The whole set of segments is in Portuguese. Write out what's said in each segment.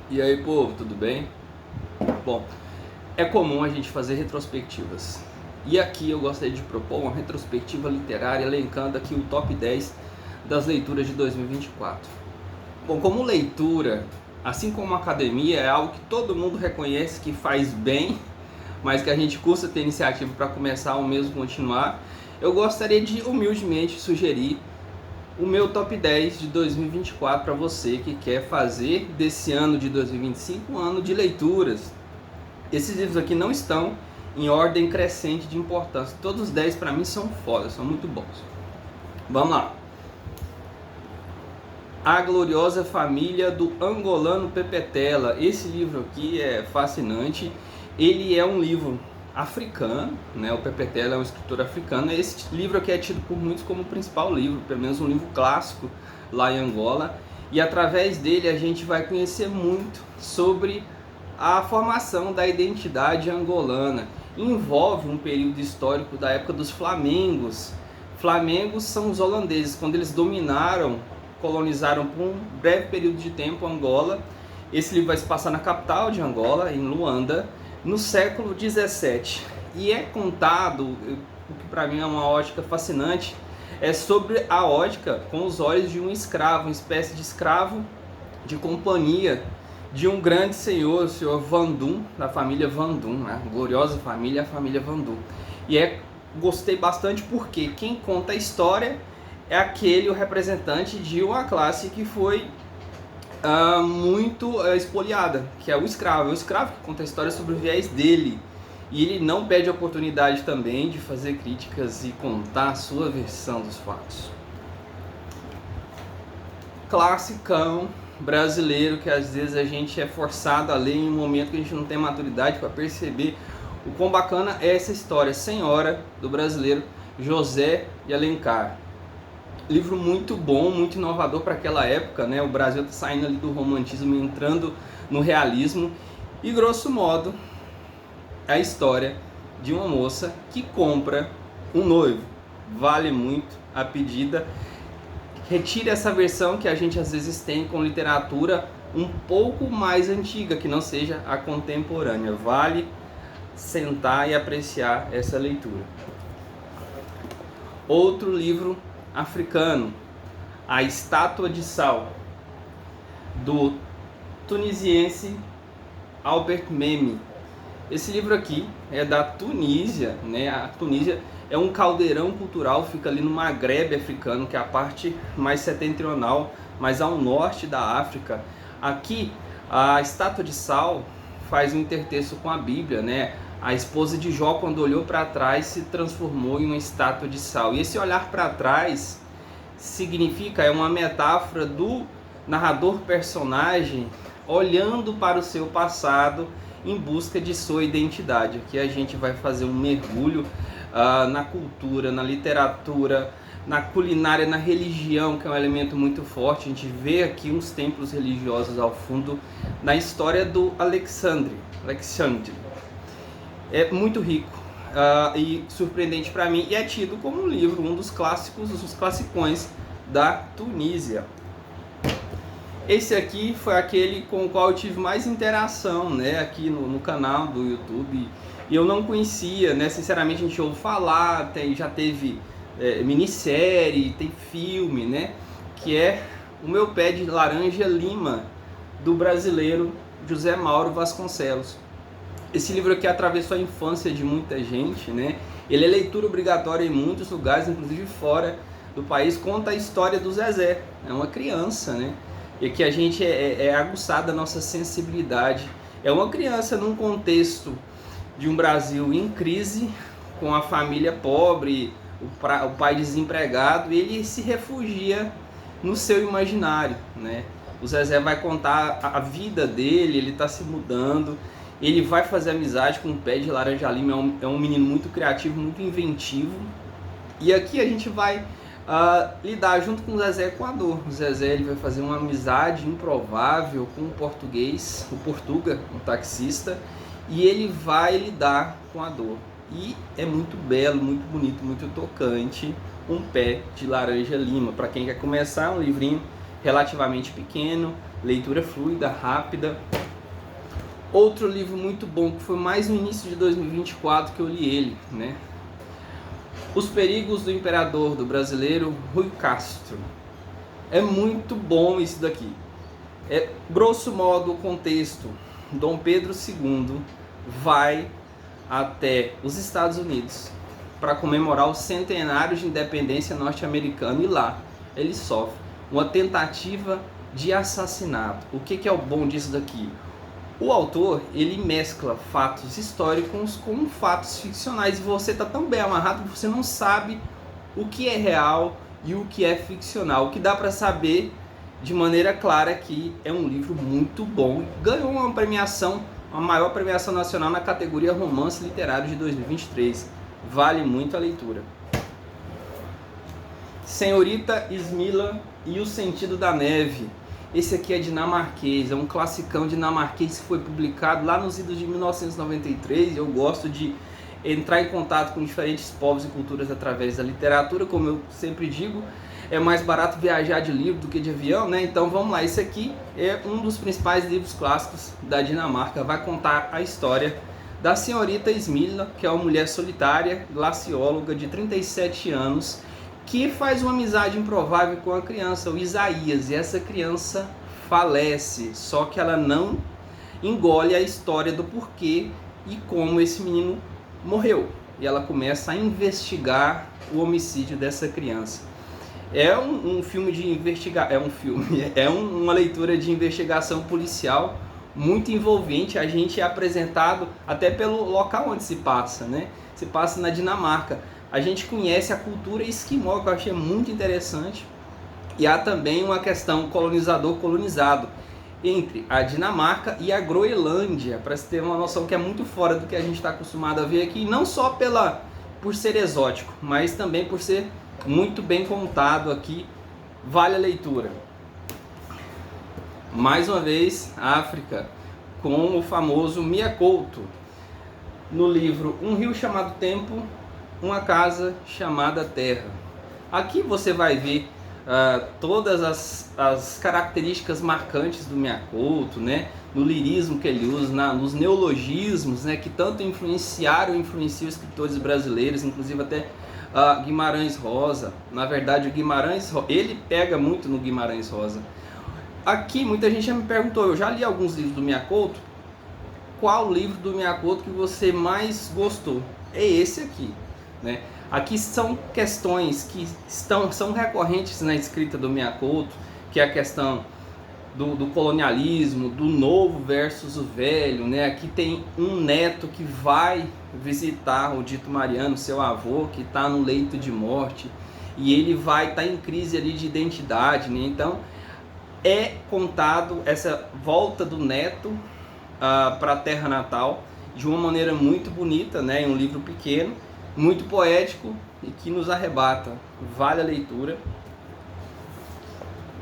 E aí, povo, tudo bem? Bom, é comum a gente fazer retrospectivas. E aqui eu gostaria de propor uma retrospectiva literária elencando aqui o top 10 das leituras de 2024. Bom, como leitura, assim como academia, é algo que todo mundo reconhece que faz bem, mas que a gente custa ter iniciativa para começar ou mesmo continuar. Eu gostaria de humildemente sugerir o meu top 10 de 2024 para você que quer fazer desse ano de 2025 um ano de leituras. Esses livros aqui não estão em ordem crescente de importância. Todos os 10 para mim são foda, são muito bons. Vamos lá. A Gloriosa Família do Angolano Pepetela. Esse livro aqui é fascinante. Ele é um livro africano, né? O Pepetela é um escritor africano. Esse livro aqui é tido por muitos como o principal livro, pelo menos um livro clássico lá em Angola. E através dele a gente vai conhecer muito sobre a formação da identidade angolana. Envolve um período histórico da época dos Flamengos. Flamengos são os holandeses, quando eles dominaram, colonizaram por um breve período de tempo Angola. Esse livro vai se passar na capital de Angola, em Luanda, no século 17. E é contado, o que para mim é uma ótica fascinante, é sobre a ótica com os olhos de um escravo, uma espécie de escravo de companhia de um grande senhor, o senhor Vandum, da família Vandum, né? Gloriosa família, a família Vandum. E gostei bastante porque quem conta a história é o representante de uma classe que foi muito espoliada, que é o escravo. É o escravo que conta a história sobre o viés dele. E ele não perde a oportunidade também de fazer críticas e contar a sua versão dos fatos. Classicão brasileiro que às vezes a gente é forçado a ler em um momento que a gente não tem maturidade para perceber o quão bacana é essa história. Senhora, do brasileiro José de Alencar. Livro muito bom, muito inovador para aquela época, né? O Brasil está saindo ali do romantismo e entrando no realismo. E grosso modo, a história de uma moça que compra um noivo. Vale muito a pedida. Retire essa versão que a gente às vezes tem com literatura um pouco mais antiga, que não seja a contemporânea. Vale sentar e apreciar essa leitura. Outro livro africano, A Estátua de Sal, do tunisiense Albert Memmi. Esse livro aqui é da Tunísia, né? A Tunísia é um caldeirão cultural, fica ali no Maghreb africano, que é a parte mais setentrional, mais ao norte da África. Aqui, a Estátua de Sal faz um intertexto com a Bíblia, né? A esposa de Jó, quando olhou para trás, se transformou em uma estátua de sal. E esse olhar para trás significa, é uma metáfora do narrador personagem olhando para o seu passado em busca de sua identidade. Aqui a gente vai fazer um mergulho na cultura, na literatura, na culinária, na religião, que é um elemento muito forte. A gente vê aqui uns templos religiosos ao fundo, na história do Alexandre. É muito rico e surpreendente para mim, e é tido como um livro, um dos clássicos, dos classicões da Tunísia. Esse aqui foi aquele com o qual eu tive mais interação, né, aqui no canal do YouTube, e eu não conhecia, né, sinceramente a gente ouve falar, já teve minissérie, tem filme, né, que é O Meu Pé de Laranja Lima, do brasileiro José Mauro Vasconcelos. Esse livro aqui atravessou a infância de muita gente, né? Ele é leitura obrigatória em muitos lugares, inclusive fora do país. Conta a história do Zezé, é uma criança, né? E aqui a gente é aguçada a nossa sensibilidade. É uma criança num contexto de um Brasil em crise, com a família pobre, o pai desempregado, e ele se refugia no seu imaginário, né? O Zezé vai contar a vida dele, ele está se mudando. Ele vai fazer amizade com o Pé de Laranja Lima, é um menino muito criativo, muito inventivo. E aqui a gente vai lidar junto com o Zezé com a dor. O Zezé ele vai fazer uma amizade improvável com o português, o Portuga, um taxista, e ele vai lidar com a dor. E é muito belo, muito bonito, muito tocante, Um Pé de Laranja Lima. Para quem quer começar, é um livrinho relativamente pequeno, leitura fluida, rápida. Outro livro muito bom, que foi mais no início de 2024 que eu li ele, né? Os Perigos do Imperador, do brasileiro Rui Castro. É muito bom isso daqui. Grosso modo, o contexto: Dom Pedro II vai até os Estados Unidos para comemorar o centenário de independência norte-americana, e lá ele sofre uma tentativa de assassinato. O que é o bom disso daqui? O autor, ele mescla fatos históricos com fatos ficcionais, e você está tão bem amarrado que você não sabe o que é real e o que é ficcional. O que dá para saber de maneira clara que é um livro muito bom. Ganhou uma premiação, a maior premiação nacional na categoria Romance Literário de 2023. Vale muito a leitura. Senhorita Smila e o Sentido da Neve. Esse aqui é dinamarquês, é um classicão dinamarquês que foi publicado lá nos idos de 1993. Eu gosto de entrar em contato com diferentes povos e culturas através da literatura. Como eu sempre digo, é mais barato viajar de livro do que de avião, né? Então vamos lá, esse aqui é um dos principais livros clássicos da Dinamarca. Vai contar a história da senhorita Smilla, que é uma mulher solitária, glacióloga de 37 anos, que faz uma amizade improvável com a criança, o Isaías, e essa criança falece, só que ela não engole a história do porquê e como esse menino morreu. E ela começa a investigar o homicídio dessa criança. É um filme de investigação, uma leitura de investigação policial muito envolvente. A gente é apresentado até pelo local onde se passa, né? Se passa na Dinamarca. A gente conhece a cultura esquimó, que eu achei muito interessante. E há também uma questão colonizador-colonizado entre a Dinamarca e a Groenlândia, para se ter uma noção que é muito fora do que a gente está acostumado a ver aqui, não só por ser exótico, mas também por ser muito bem contado aqui. Vale a leitura. Mais uma vez, África, com o famoso Mia Couto, no livro Um Rio Chamado Tempo, Uma Casa Chamada Terra. Aqui você vai ver todas as características marcantes do Mia Couto, né? No lirismo que ele usa, nos neologismos, né? Que tanto influenciam escritores brasileiros, inclusive até Guimarães Rosa. Na verdade, o Guimarães, ele pega muito no Guimarães Rosa. Aqui muita gente já me perguntou, eu já li alguns livros do Mia Couto, qual livro do Mia Couto que você mais gostou? É esse aqui, né? Aqui são questões que são recorrentes na escrita do Mia Couto, que é a questão do colonialismo, do novo versus o velho, né? Aqui tem um neto que vai visitar o dito Mariano, seu avô, que está no leito de morte, e ele vai estar em crise ali de identidade, né? Então é contado essa volta do neto para a terra natal de uma maneira muito bonita, né? Em um livro pequeno, muito poético e que nos arrebata. Vale a leitura.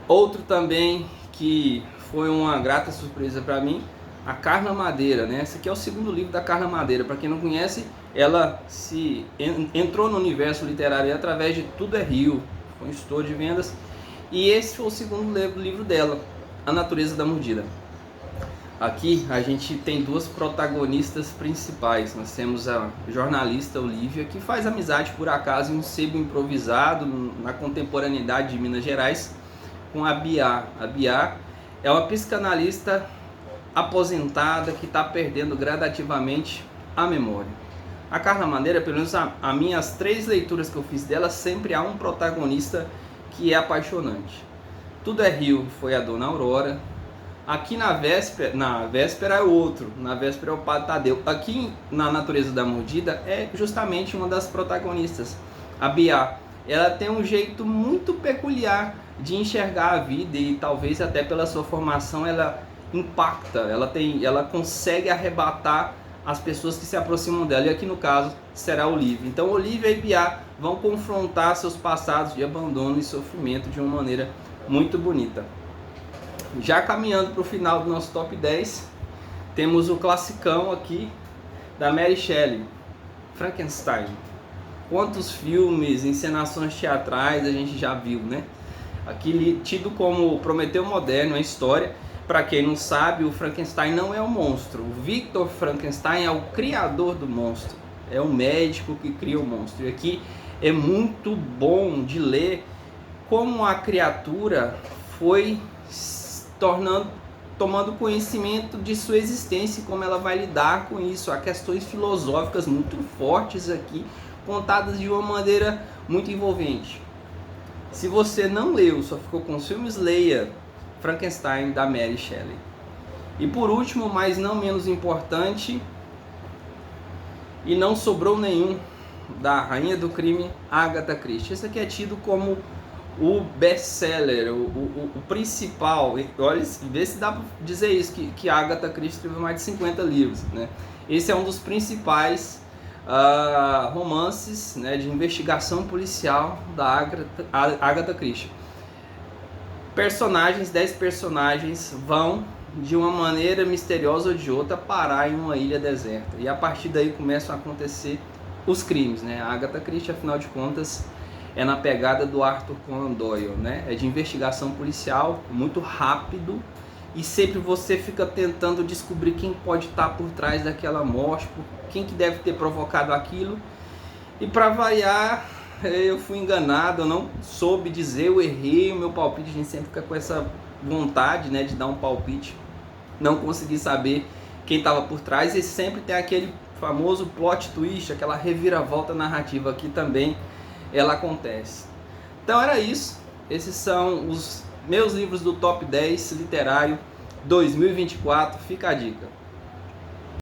Outro também que foi uma grata surpresa para mim, a Carla Madeira, né? Esse aqui é o segundo livro da Carla Madeira. Para quem não conhece, ela entrou no universo literário através de Tudo é Rio, foi um estouro de vendas. E esse foi o segundo livro dela, A Natureza da Mordida. Aqui a gente tem duas protagonistas principais. Nós temos a jornalista Olivia, que faz amizade por acaso em um sebo improvisado na contemporaneidade de Minas Gerais, com a Bia. A Bia é uma psicanalista aposentada que está perdendo gradativamente a memória. A Carla Madeira, pelo menos as 3 leituras que eu fiz dela, sempre há um protagonista que é apaixonante. Tudo é Rio foi a Dona Aurora. Aqui na véspera é outro, na véspera é o Padre Tadeu. Aqui na Natureza da Mordida é justamente uma das protagonistas, a Bia. Ela tem um jeito muito peculiar de enxergar a vida e talvez até pela sua formação ela impacta, ela consegue arrebatar as pessoas que se aproximam dela, e aqui no caso será Olivia. Então Olivia e Bia vão confrontar seus passados de abandono e sofrimento de uma maneira muito bonita. Já caminhando para o final do nosso top 10, temos o classicão aqui da Mary Shelley, Frankenstein. Quantos filmes, encenações teatrais a gente já viu, né? Aqui tido como Prometeu moderno, a história. Para quem não sabe, o Frankenstein não é um monstro. O Victor Frankenstein é o criador do monstro. É o médico que cria o monstro. E aqui é muito bom de ler como a criatura foi tomando conhecimento de sua existência e como ela vai lidar com isso. Há questões filosóficas muito fortes aqui, contadas de uma maneira muito envolvente. Se você não leu, só ficou com os filmes, leia Frankenstein, da Mary Shelley. E por último, mas não menos importante, e não sobrou nenhum, da Rainha do Crime, Agatha Christie. Esse aqui é tido como o best-seller, o principal. Olha, vê se dá para dizer isso, que a Agatha Christie escreveu mais de 50 livros, né? Esse é um dos principais romances, né, de investigação policial da Agatha Christie. 10 personagens vão, de uma maneira misteriosa ou de outra, parar em uma ilha deserta. E a partir daí começam a acontecer os crimes, né? A Agatha Christie, afinal de contas, é na pegada do Arthur Conan Doyle, né? É de investigação policial, muito rápido, e sempre você fica tentando descobrir quem pode estar por trás daquela morte, quem que deve ter provocado aquilo. E para variar, eu fui enganado, eu não soube dizer, eu errei o meu palpite. A gente sempre fica com essa vontade, né, de dar um palpite, não consegui saber quem estava por trás, e sempre tem aquele famoso plot twist, aquela reviravolta narrativa que também ela acontece. Então era isso, esses são os meus livros do Top 10 Literário 2024, fica a dica.